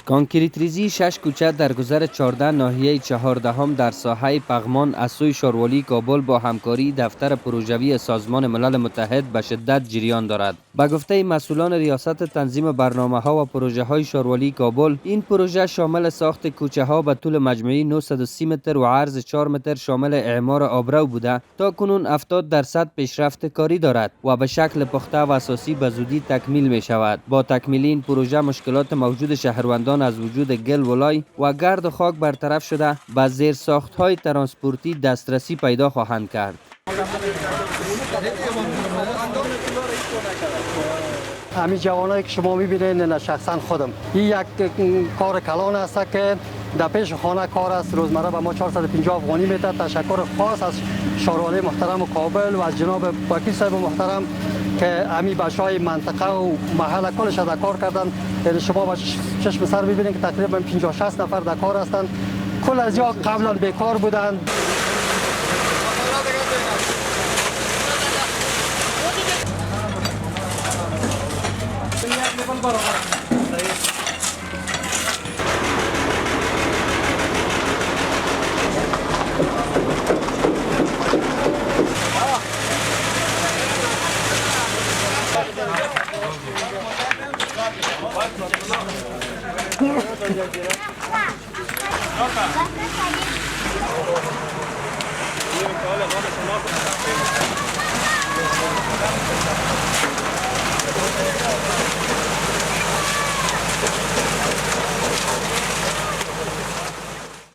کانکریت ریزی 6 کوچه در گذر 14 ناحیه 14 در ساحه پغمان از سوی شاروالی کابل با همکاری دفتر پروژوی سازمان ملل متحد به شدت جریان دارد. به گفته مسئولان ریاست تنظیم برنامه ها و پروژه های شاروالی کابل، این پروژه شامل ساخت کوچه ها به طول مجموعی 930 متر و عرض 4 متر شامل اعمار آبرو بوده تا کنون 70% پیشرفت کاری دارد و به شکل پخته و اساسی به زودی تکمیل می شود. با تکمیل این پروژه مشکلات موجود شهروندان از وجود گل ولای و گرد و خاک برطرف شده به زیر ساخت های ترانسپورتی دسترسی پیدا خواهند کرد. همین جوانایی که شما میبینید نه شخصا خودم این یک کار کلان است که در پیش خانه کار است. روزمره به ما 450 افغانی میده. تشکر خاص از شاروالی محترم کابل و از جناب وکیل صاحب محترم که همین بچهای منطقه و محل کلش در کار کردن. یعنی شما با چشم سر میبینید که تقریبا 50-60 نفر در کار هستند. کل از یا قبلا بیکار بودند.